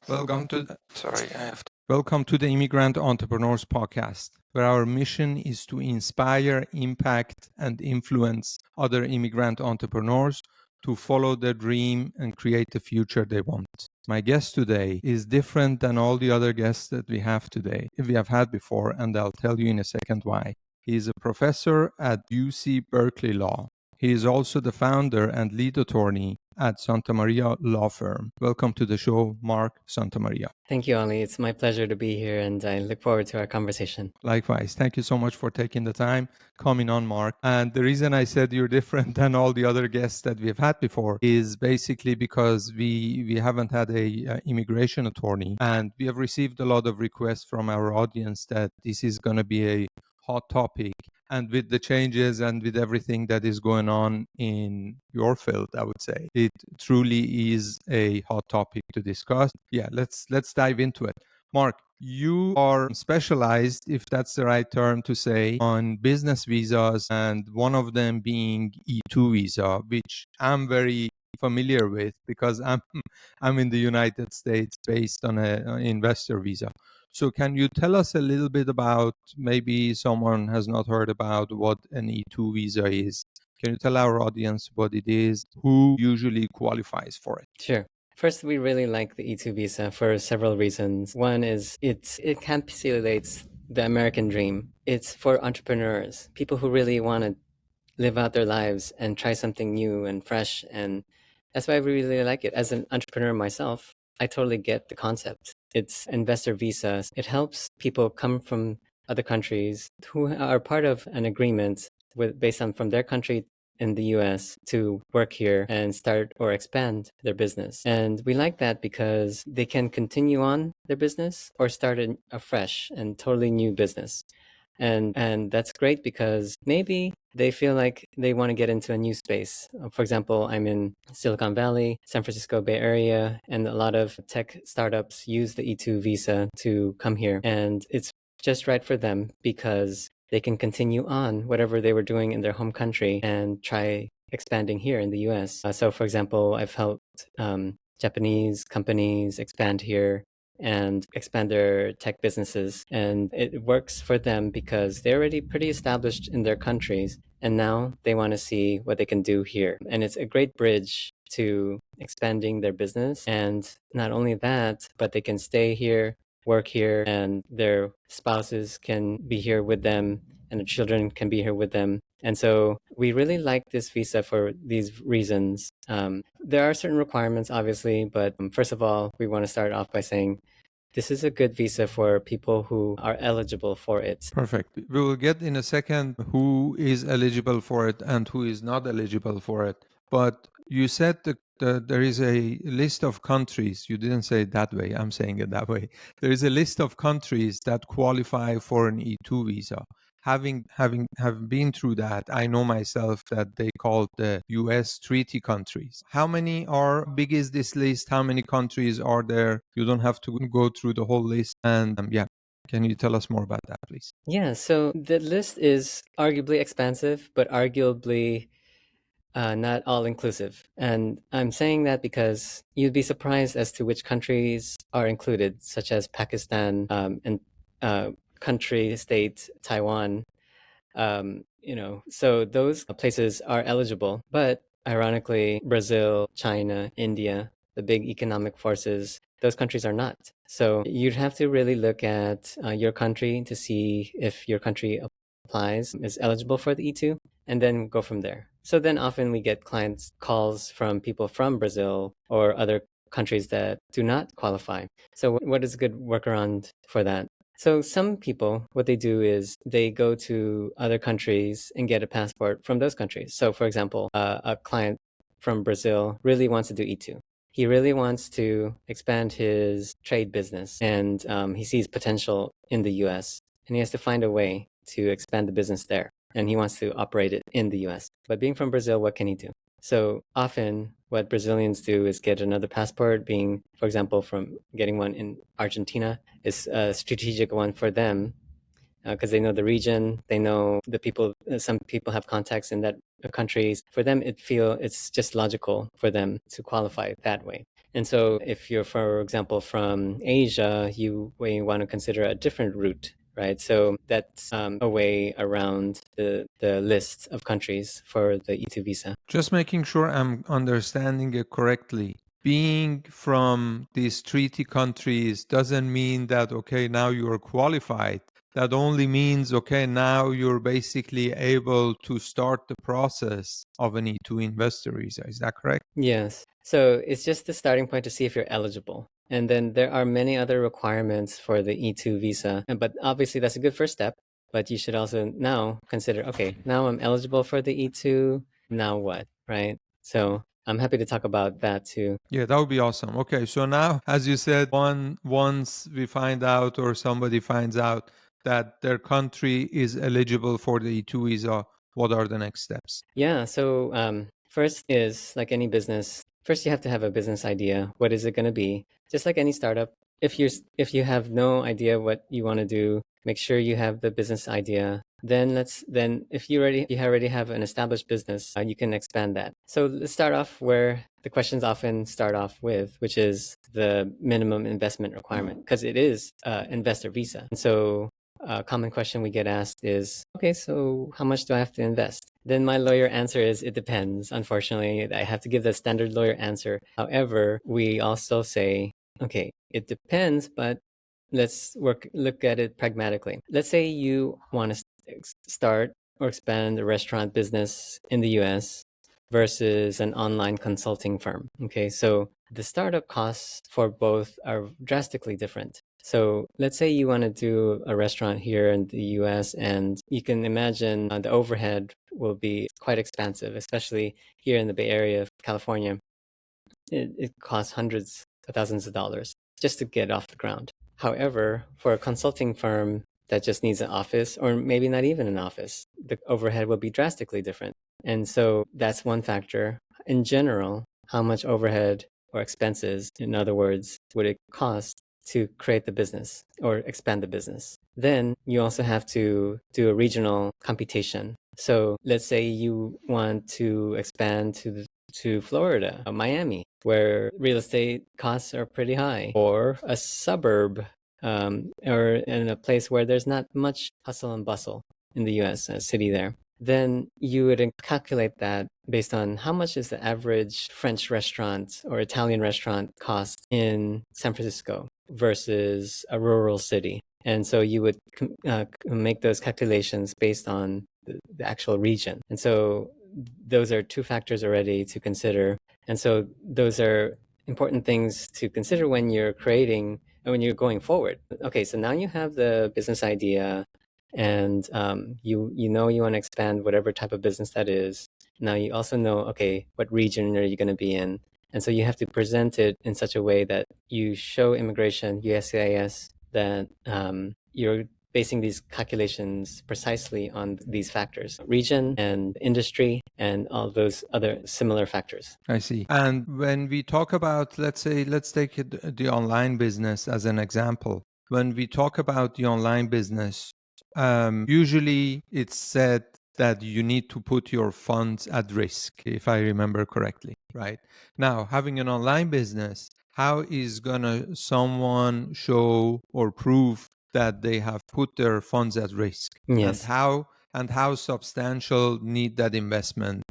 Welcome to the Immigrant Entrepreneurs Podcast, where our mission is to inspire, impact, and influence other immigrant entrepreneurs to follow their dream and create the future they want. My guest today is different than all the other guests that we have had before, and I'll tell you in a second why. He is a professor at UC Berkeley Law. He is also the founder and lead attorney at Santamaria Law Firm. Welcome to the show, Marc Santamaria. Thank you, Ali. It's my pleasure to be here, and I look forward to our conversation. Likewise. Thank you so much for taking the time coming on, Marc. And the reason I said you're different than all the other guests that we've had before is basically because we haven't had a immigration attorney, and we have received a lot of requests from our audience that this is going to be a hot topic. And with the changes and with everything that is going on in your field, I would say it truly is a hot topic to discuss. Yeah, let's dive into it. Marc, you are specialized, if that's the right term to say, on business visas, and one of them being E2 visa, which I'm very familiar with because I'm in the United States based on an investor visa. So can you tell us a little bit about, maybe someone has not heard about what an E2 visa is? Can you tell our audience what it is, who usually qualifies for it? Sure. First, we really like the E2 visa for several reasons. One is it encapsulates the American dream. It's for entrepreneurs, people who really want to live out their lives and try something new and fresh. And that's why I really like it. As an entrepreneur myself, I totally get the concept. It's investor visas. It helps people come from other countries who are part of an agreement based on from their country in the US to work here and start or expand their business. And we like that because they can continue on their business or start a fresh and totally new business. And that's great because maybe they feel like they want to get into a new space. For example, I'm in Silicon Valley, San Francisco Bay Area, and a lot of tech startups use the E2 visa to come here. And it's just right for them because they can continue on whatever they were doing in their home country and try expanding here in the US. So, for example, I've helped Japanese companies expand here and expand their tech businesses. And it works for them because they're already pretty established in their countries. And now they want to see what they can do here. And it's a great bridge to expanding their business. And not only that, but they can stay here, work here, and their spouses can be here with them, and the children can be here with them. And so we really like this visa for these reasons. There are certain requirements, obviously, but first of all, we want to start off by saying this is a good visa for people who are eligible for it. Perfect. We will get in a second who is eligible for it and who is not eligible for it. But you said that there is a list of countries. You didn't say it that way. I'm saying it that way. There is a list of countries that qualify for an E2 visa. Having been through that, I know myself that they call the US treaty countries. How many are big is this list? How many countries are there? You don't have to go through the whole list. And yeah, can you tell us more about that, please? Yeah, so the list is arguably expansive, but arguably not all inclusive. And I'm saying that because you'd be surprised as to which countries are included, such as Pakistan and country state Taiwan. So those places are eligible, but ironically, Brazil, China, India, the big economic forces, those countries are not. So you'd have to really look at your country to see if your country applies, is eligible for the E2, and then go from there. So then often we get clients calls from people from Brazil or other countries that do not qualify. So what is a good workaround for that? So some people, what they do is they go to other countries and get a passport from those countries. So for example, a client from Brazil really wants to do E2. He really wants to expand his trade business, and he sees potential in the US, and he has to find a way to expand the business there, and he wants to operate it in the US. But being from Brazil, what can he do? So often what Brazilians do is get another passport, being, for example, from getting one in Argentina is a strategic one for them because they know the region, they know the people. Some people have contacts in that countries. For them, it's just logical for them to qualify that way. And so if you're, for example, from Asia, you may want to consider a different route, right? So that's a way around the list of countries for the E2 visa. Just making sure I'm understanding it correctly. Being from these treaty countries doesn't mean that, okay, now you're qualified. That only means, okay, now you're basically able to start the process of an E2 investor visa. Is that correct? Yes. So it's just the starting point to see if you're eligible. And then there are many other requirements for the E2 visa. But obviously, that's a good first step. But you should also now consider, okay, now I'm eligible for the E2. Now what, right? So I'm happy to talk about that too. Yeah, that would be awesome. Okay, so now, as you said, once we find out or somebody finds out that their country is eligible for the E2 visa, what are the next steps? Yeah. So first is like any business. First, you have to have a business idea. What is it going to be? Just like any startup, if you have no idea what you want to do, make sure you have the business idea. Then if you already have an established business, you can expand that. So let's start off where the questions often start off with, which is the minimum investment requirement, because it is investor visa. And so a common question we get asked is, okay, so how much do I have to invest? Then my lawyer answer is, it depends. Unfortunately, I have to give the standard lawyer answer. However, we also say, okay, it depends, but let's look at it pragmatically. Let's say you want to start or expand a restaurant business in the US versus an online consulting firm. Okay, so the startup costs for both are drastically different. So let's say you want to do a restaurant here in the US, and you can imagine the overhead will be quite expensive, especially here in the Bay Area of California. It costs hundreds of thousands of dollars just to get off the ground. However, for a consulting firm that just needs an office, or maybe not even an office, the overhead will be drastically different. And so that's one factor. In general, how much overhead or expenses, in other words, would it cost to create the business or expand the business? Then you also have to do a regional computation. So let's say you want to expand to Florida, Miami, where real estate costs are pretty high, or a suburb, or in a place where there's not much hustle and bustle in the US, a city there. Then you would calculate that based on how much is the average French restaurant or Italian restaurant cost in San Francisco versus a rural city. And so you would make those calculations based on the actual region. And so those are two factors already to consider. And so those are important things to consider when you're creating and when you're going forward. Okay, so now you have the business idea, and you know you want to expand whatever type of business that is. Now you also know, okay, what region are you going to be in? And so you have to present it in such a way that you show immigration, USCIS, that you're basing these calculations precisely on these factors, region and industry and all those other similar factors. I see. And when we talk about, let's say, let's take the online business as an example. When we talk about the online business, usually it's said that you need to put your funds at risk, if I remember correctly, right? Now, having an online business, how is gonna someone show or prove that they have put their funds at risk? Yes. And how substantial need that investment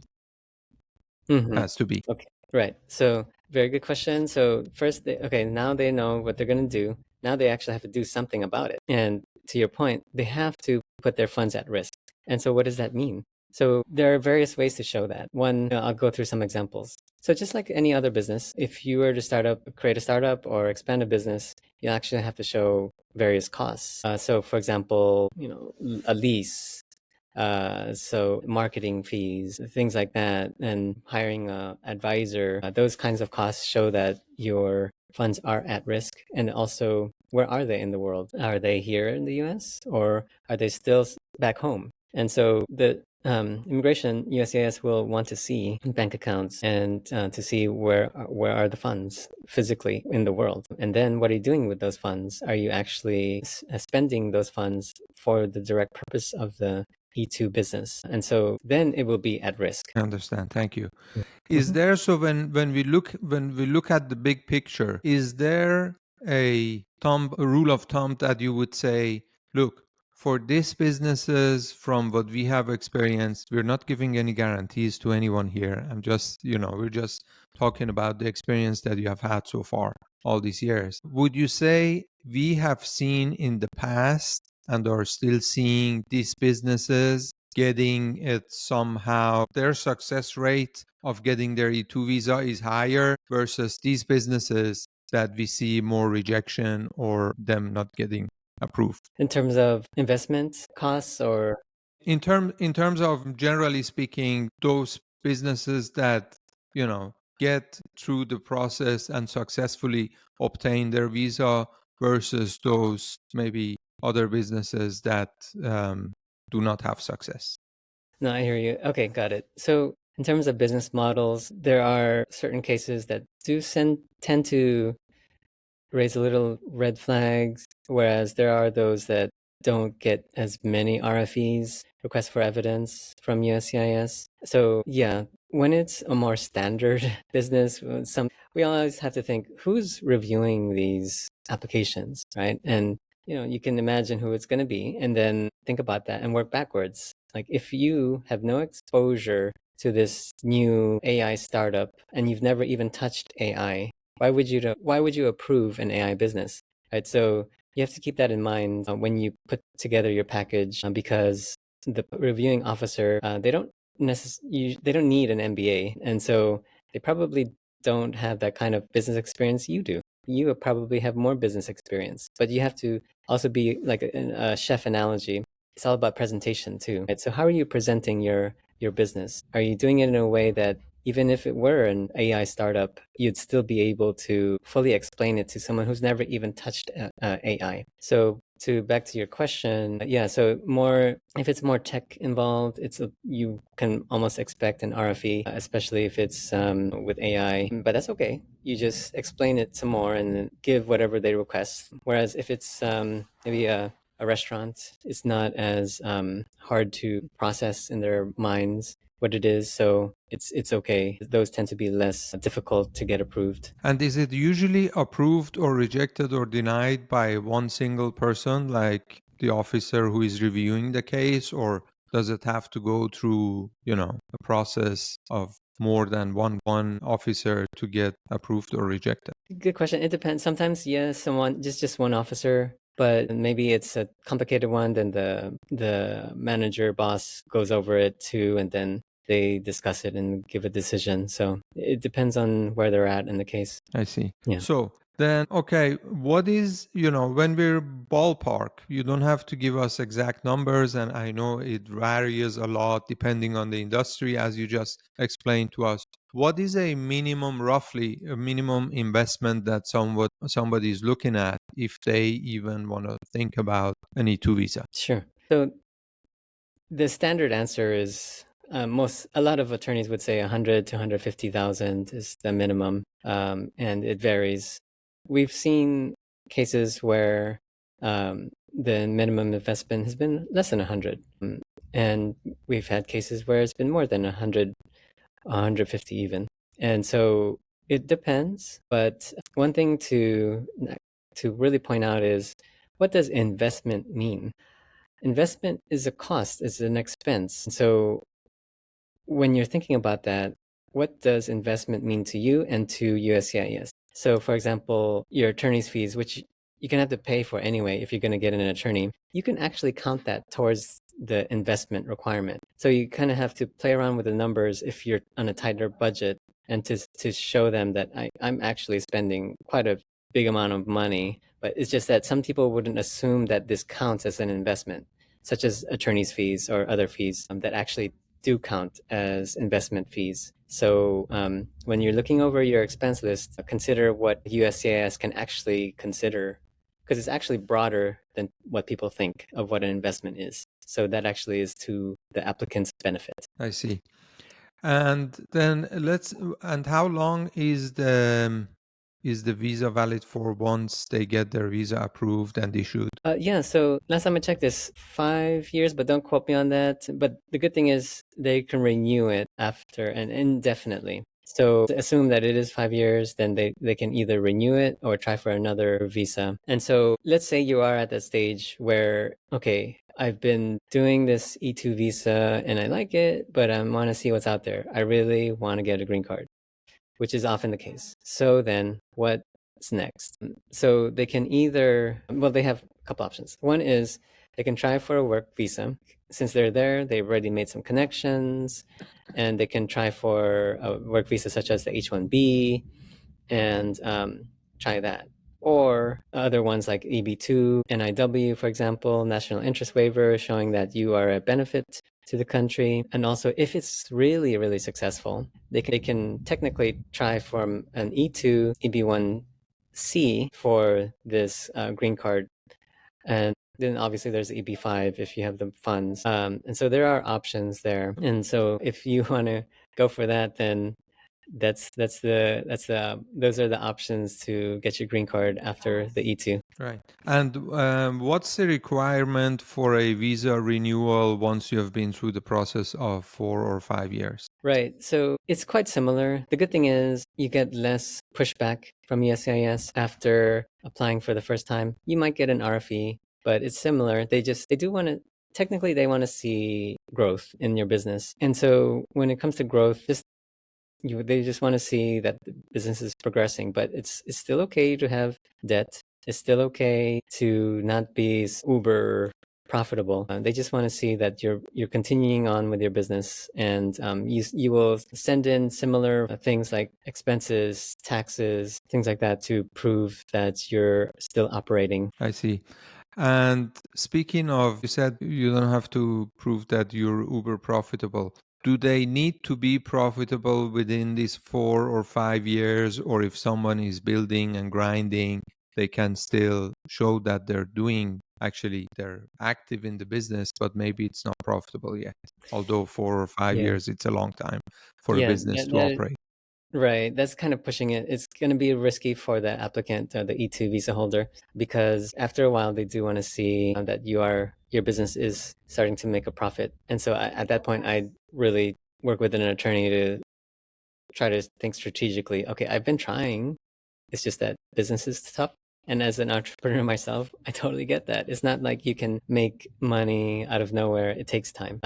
has to be? Okay, right. So very good question. So first, now they know what they're going to do. Now they actually have to do something about it. And to your point, they have to put their funds at risk. And so what does that mean? So there are various ways to show that. One, I'll go through some examples. So just like any other business, if you were to create a startup or expand a business, you actually have to show various costs. So for example, a lease, so marketing fees, things like that, and hiring an advisor, those kinds of costs show that your funds are at risk. And also, where are they in the world? Are they here in the US, or are they still back home? And so the immigration, USCIS will want to see bank accounts and to see where are the funds physically in the world. And then what are you doing with those funds? Are you actually spending those funds for the direct purpose of the E2 business. And so then it will be at risk. I understand. Thank you. Mhm. Is there, so when we look at the big picture, is there a rule of thumb that you would say, look, for these businesses, from what we have experienced, we're not giving any guarantees to anyone here. I'm just, we're just talking about the experience that you have had so far all these years. Would you say we have seen in the past and are still seeing these businesses getting it somehow, their success rate of getting their E2 visa is higher versus these businesses that we see more rejection or them not getting approved? In terms of investment costs, or In terms of, generally speaking, those businesses that get through the process and successfully obtain their visa versus those maybe other businesses that do not have success. no, I hear you. Okay, got it. So in terms of business models, there are certain cases that do tend to raise a little red flags, whereas there are those that don't get as many RFEs, requests for evidence, from USCIS. So yeah, when it's a more standard business, we always have to think, who's reviewing these applications, right? And you can imagine who it's going to be, and then think about that and work backwards. Like, if you have no exposure to this new AI startup and you've never even touched AI, why would you approve an AI business, right? So you have to keep that in mind when you put together your package, because the reviewing officer, they don't need an MBA, and so they probably don't have that kind of business experience you do. You probably have more business experience, but you have to also be like a chef analogy. It's all about presentation too, right? So how are you presenting your business? Are you doing it in a way that even if it were an AI startup, you'd still be able to fully explain it to someone who's never even touched AI? So back to your question, yeah. So if it's more tech involved, you can almost expect an RFE, especially if it's with AI. But that's okay. You just explain it some more and give whatever they request. Whereas if it's maybe a restaurant, it's not as hard to process in their minds what it is, so it's okay. Those tend to be less difficult to get approved. And is it usually approved or rejected or denied by one single person, like the officer who is reviewing the case, or does it have to go through, a process of more than one officer to get approved or rejected? Good question. It depends. Sometimes, yes, just one officer, but maybe it's a complicated one. Then the manager boss goes over it too, and then they discuss it and give a decision. So it depends on where they're at in the case. I see. Yeah. So then, okay, what is, when we're ballpark, you don't have to give us exact numbers, and I know it varies a lot depending on the industry, as you just explained to us. What is roughly a minimum investment that somebody is looking at if they even want to think about an E2 visa? Sure. So the standard answer is a lot of attorneys would say 100 to 150,000 is the minimum, and it varies. We've seen cases where the minimum investment has been less than 100, and we've had cases where it's been more than 100, 150 even. And so it depends. But one thing to really point out is, what does investment mean? Investment is a cost, is an expense. So when you're thinking about that, what does investment mean to you and to USCIS? So, for example, your attorney's fees, which you're going to have to pay for anyway if you're going to get an attorney, you can actually count that towards the investment requirement. So you kind of have to play around with the numbers if you're on a tighter budget, and to show them that I'm actually spending quite a big amount of money. But it's just that some people wouldn't assume that this counts as an investment, such as attorney's fees or other fees that actually do count as investment fees. So when you're looking over your expense list, consider what USCIS can actually consider, because it's actually broader than what people think of what an investment is. So that actually is to the applicant's benefit. I see. And then and how long is the is the visa valid for once they get their visa approved and issued? Yeah, so last time I checked is 5 years, but don't quote me on that. But the good thing is they can renew it after and indefinitely. So assume that it is 5 years, then they can either renew it or try for another visa. And so let's say you are at that stage where, okay, I've been doing this E2 visa and I like it, but I want to see what's out there. I really want to get a green card, which is often the case. So then what's next? So they can either, well, they have a couple options. One is they can try for a work visa. Since they're there, they've already made some connections, and they can try for a work visa such as the H-1B and try that. Or other ones like EB2, NIW, for example, national interest waiver, showing that you are a benefit to the country. And also, if it's really, really successful, they can technically try from an E2, EB1C for this green card. And then obviously there's EB5 if you have the funds. And so there are options there. And so if you want to go for that, then those are the options to get your green card after the E2. Right. And what's the requirement for a visa renewal once you have been through the process of 4 or 5 years? Right. So it's quite similar. The good thing is you get less pushback from USCIS after applying for the first time. You might get an RFE, but it's similar. They do want to, technically, they want to see growth in your business. And so when it comes to growth, they just want to see that the business is progressing, but it's still okay to have debt. It's still okay to not be uber profitable. They just want to see that you're continuing on with your business, and you will send in similar things like expenses, taxes, things like that to prove that you're still operating. I see. And speaking of, you said you don't have to prove that you're uber profitable. Do they need to be profitable within these 4 or 5 years? Or if someone is building and grinding, they can still show that they're they're active in the business, but maybe it's not profitable yet. Although 4 or 5 years, it's a long time for a Yeah, business to operate. right. That's kind of pushing it. It's going to be risky for the applicant, the E2 visa holder, because after a while they do want to see that your business is starting to make a profit. And so at that point, I really work with an attorney to try to think strategically. Okay, I've been trying. It's just that business is tough. And as an entrepreneur myself, I totally get that. It's not like you can make money out of nowhere. It takes time.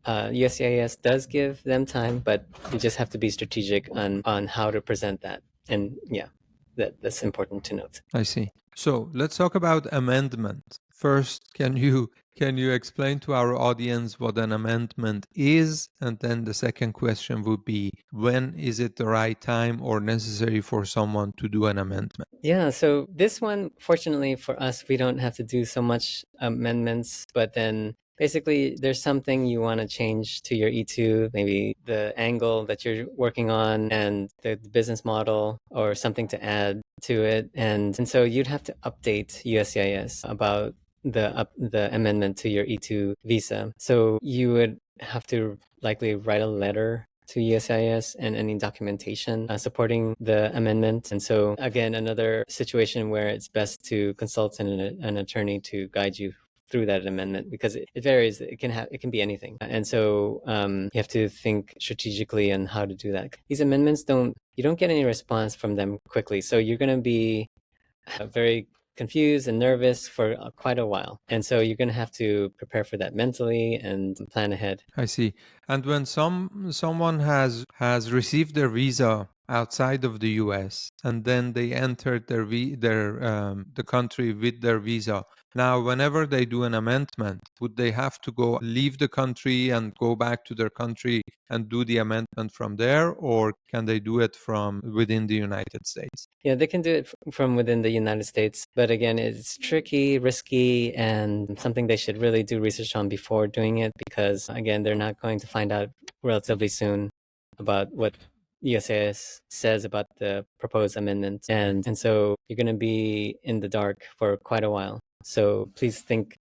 USCIS does give them time, but you just have to be strategic on how to present that. And yeah, that's important to note. I see. So let's talk about amendment. First, can you explain to our audience what an amendment is? And then the second question would be, when is it the right time or necessary for someone to do an amendment? Yeah, so this one, fortunately for us, we don't have to do so much amendments, but then basically there's something you want to change to your E2, maybe the angle that you're working on and the business model or something to add to it. And so you'd have to update USCIS about the amendment to your E2 visa. So you would have to likely write a letter to USIS and any documentation supporting the amendment. And so again, another situation where it's best to consult an attorney to guide you through that amendment, because it varies. It can be anything. And so you have to think strategically on how to do that. These amendments you don't get any response from them quickly. So you're going to be very confused and nervous for quite a while. And so you're going to have to prepare for that mentally and plan ahead. I see. And when someone has received their visa outside of the US and then they entered the country with their visa, now whenever they do an amendment, would they have to go leave the country and go back to their country and do the amendment from there, or can they do it from within the United States? Yeah, they can do it from within the United States. But again, it's tricky, risky, and something they should really do research on before doing it, because again, they're not going to find out relatively soon about what USAS says about the proposed amendment. And so you're going to be in the dark for quite a while. So please think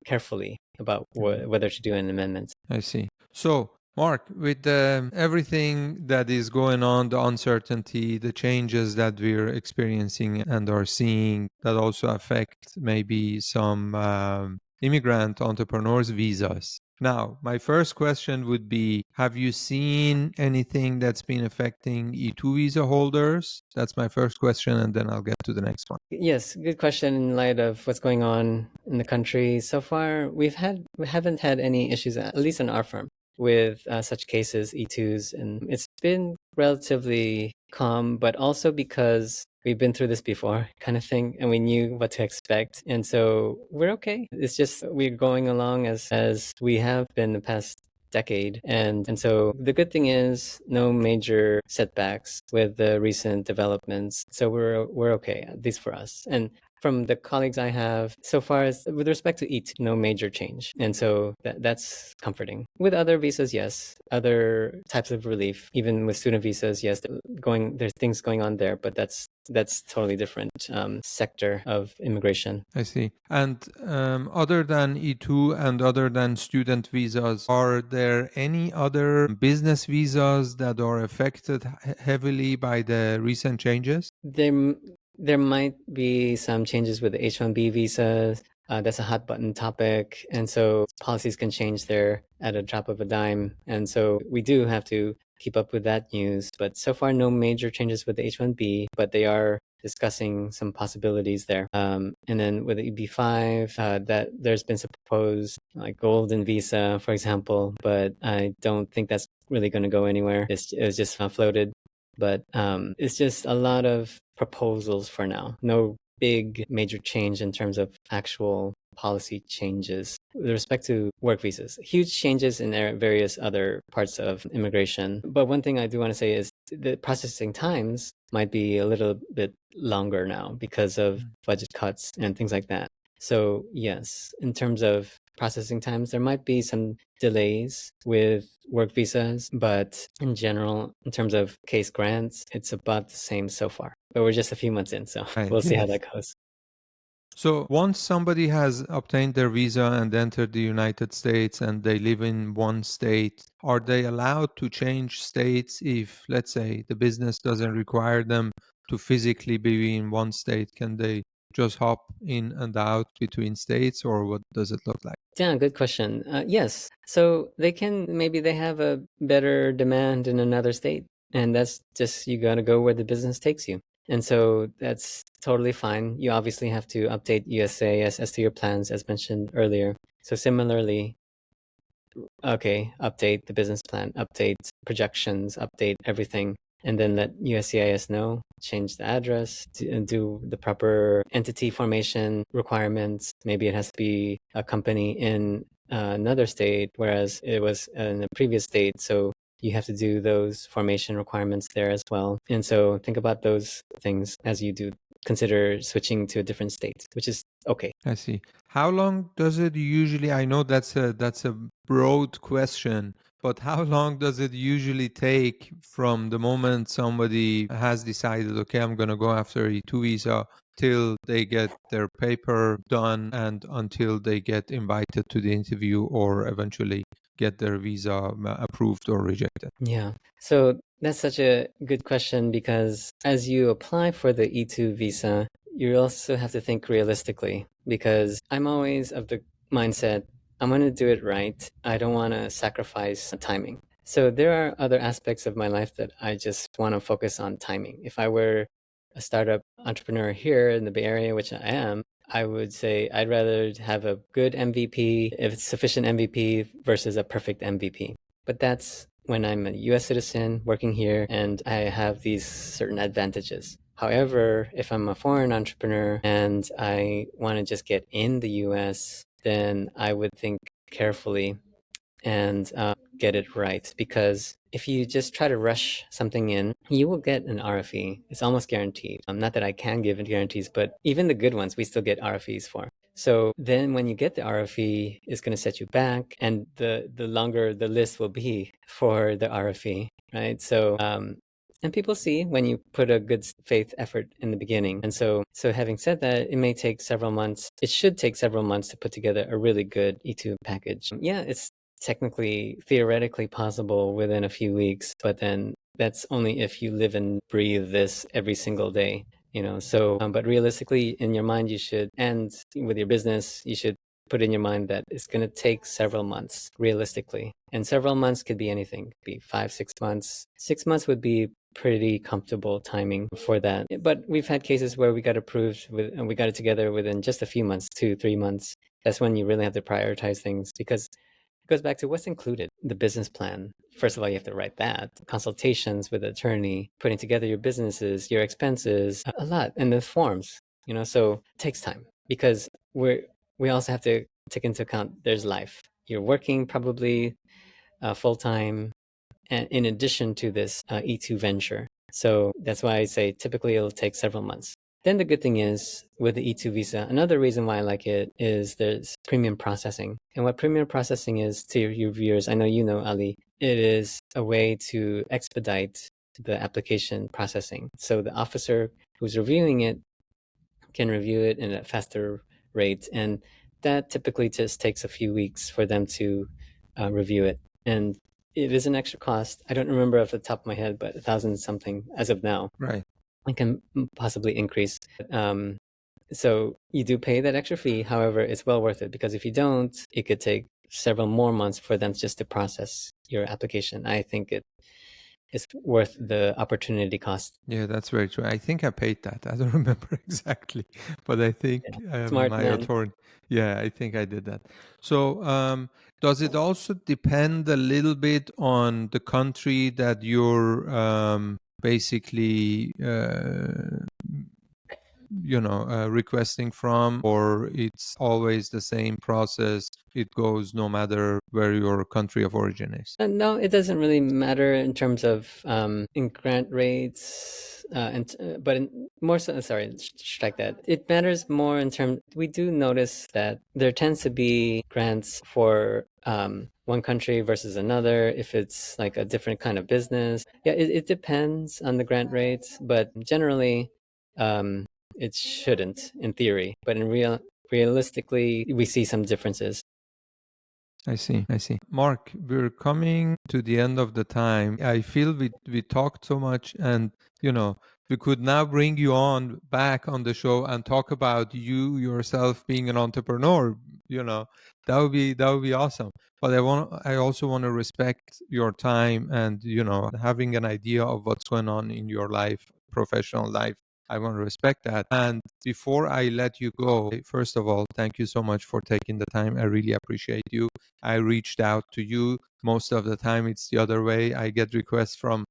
carefully about whether to do an amendment. I see. So Mark, with everything that is going on, the uncertainty, the changes that we're experiencing and are seeing that also affect maybe some immigrant entrepreneurs' visas. Now, my first question would be, have you seen anything that's been affecting E2 visa holders? That's my first question, and then I'll get to the next one. Yes, good question. In light of what's going on in the country so far, we haven't had any issues, at least in our firm, with such cases, E2s, and it's been relatively calm, but also because we've been through this before, kind of thing, and we knew what to expect, and so we're okay. It's just we're going along as we have been the past decade, and so the good thing is no major setbacks with the recent developments, so we're okay, at least for us. And from the colleagues I have so far, with respect to EAT, no major change, and so that's comforting. With other visas, yes, other types of relief, even with student visas, yes, there's things going on there, but that's totally different sector of immigration. I see. And other than E2 and other than student visas, are there any other business visas that are affected heavily by the recent changes? There might be some changes with the H-1B visas. That's a hot button topic, and so policies can change there at a drop of a dime. And so we do have to keep up with that news. But so far, no major changes with the H-1B, but they are discussing some possibilities there. And then with the EB-5, that there's been some proposed like golden visa, for example, but I don't think that's really going to go anywhere. It was just floated. But it's just a lot of proposals for now. No big major change in terms of actual policy changes. With respect to work visas, huge changes in various other parts of immigration. But one thing I do want to say is the processing times might be a little bit longer now because of budget cuts and things like that. So yes, in terms of processing times, there might be some delays with work visas, but in general, in terms of case grants, it's about the same so far. But we're just a few months in, so Right, we'll see how yes. that goes. So once somebody has obtained their visa and entered the United States and they live in one state, are they allowed to change states if, let's say, the business doesn't require them to physically be in one state? Can they just hop in and out between states, or what does it look like? Yeah, good question. Yes. So maybe they have a better demand in another state, and that's just, you got to go where the business takes you. And so that's totally fine. You obviously have to update USAS as to your plans, as mentioned earlier. So similarly, okay, update the business plan, update projections, update everything, and then let USCIS know, change the address, and do the proper entity formation requirements. Maybe it has to be a company in another state, whereas it was in a previous state. So you have to do those formation requirements there as well. And so think about those things as you do consider switching to a different state, which is okay. I see. How long does it usually, I know that's a broad question, but how long does it usually take from the moment somebody has decided, okay, I'm going to go after a two visa, till they get their paper done and until they get invited to the interview or eventually get their visa approved or rejected? Yeah. So that's such a good question, because as you apply for the E2 visa, you also have to think realistically, because I'm always of the mindset, I'm going to do it right. I don't want to sacrifice timing. So there are other aspects of my life that I just want to focus on timing. If I were a startup entrepreneur here in the Bay Area, which I am, I would say I'd rather have a good MVP, if it's sufficient MVP, versus a perfect MVP. But that's when I'm a US citizen working here and I have these certain advantages. However, if I'm a foreign entrepreneur and I want to just get in the US, then I would think carefully and get it right. Because if you just try to rush something in, you will get an RFE. It's almost guaranteed. Not that I can give guarantees, but even the good ones, we still get RFEs for. So then when you get the RFE, it's going to set you back, and the longer the list will be for the RFE, right? So and people see when you put a good faith effort in the beginning. And so having said that, it may take several months. It should take several months to put together a really good E2 package. Yeah, it's technically, theoretically possible within a few weeks, but then that's only if you live and breathe this every single day. So but realistically, in your mind, you should, and with your business, you should put in your mind that it's going to take several months realistically, and several months could be anything. It could be 5 6 months. 6 months would be pretty comfortable timing for that, but we've had cases where we got approved and we got it together within just a few months, 2 3 months. That's when you really have to prioritize things, because it goes back to what's included. The business plan, first of all, you have to write that. Consultations with an attorney, putting together your businesses, your expenses, a lot, and the forms. So it takes time, because we also have to take into account there's life. You're working probably full time, and in addition to this E2 venture. So that's why I say typically it'll take several months. Then the good thing is, with the E2 visa, another reason why I like it is there's premium processing. And what premium processing is, to your viewers, I know you know, Ali, it is a way to expedite the application processing. So the officer who's reviewing it can review it in a faster rate. And that typically just takes a few weeks for them to review it. And it is an extra cost. I don't remember off the top of my head, but 1,000 something as of now. Right. It can possibly increase. So you do pay that extra fee. However, it's well worth it, because if you don't, it could take several more months for them just to process your application. I think it's worth the opportunity cost. Yeah, that's very true. I think I paid that. I don't remember exactly, but I think Smart my man. attorney. Yeah, I think I did that. So, does it also depend a little bit on the country that you're basically, requesting from, or it's always the same process? It goes no matter where your country of origin is. No, it doesn't really matter in terms of in grant rates, but more so. Sorry, strike that. It matters more in terms. We do notice that there tends to be grants for one country versus another, if it's like a different kind of business. Yeah, it depends on the grant rates, but generally, it shouldn't, in theory. But realistically, we see some differences. I see. Mark, we're coming to the end of the time. I feel we talked so much, and we could now bring you on back on the show and talk about you yourself being an entrepreneur. That would be awesome. But I also want to respect your time, and having an idea of what's going on in your life, professional life. I want to respect that. And before I let you go, first of all, thank you so much for taking the time. I really appreciate you. I reached out to you. Most of the time, it's the other way. I get requests from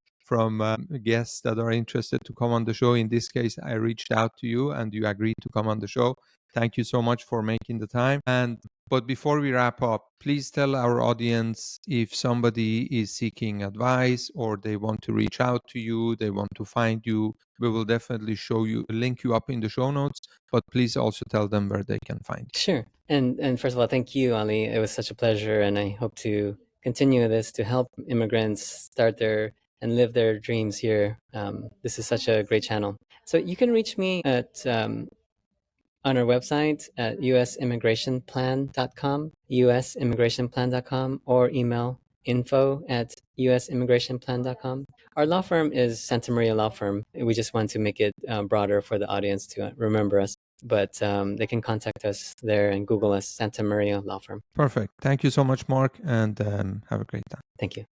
guests that are interested to come on the show. In this case, I reached out to you, and you agreed to come on the show. Thank you so much for making the time. But before we wrap up, please tell our audience, if somebody is seeking advice or they want to reach out to you, they want to find you, we will definitely link you up in the show notes. But please also tell them where they can find you. Sure. And first of all, thank you, Ali. It was such a pleasure, and I hope to continue this to help immigrants start their and live their dreams here. This is such a great channel. So you can reach me at on our website at usimmigrationplan.com, usimmigrationplan.com, or email info@usimmigrationplan.com. Our law firm is Santamaria Law Firm. We just want to make it broader for the audience to remember us. But they can contact us there and Google us, Santamaria Law Firm. Perfect. Thank you so much, Mark, and have a great time. Thank you.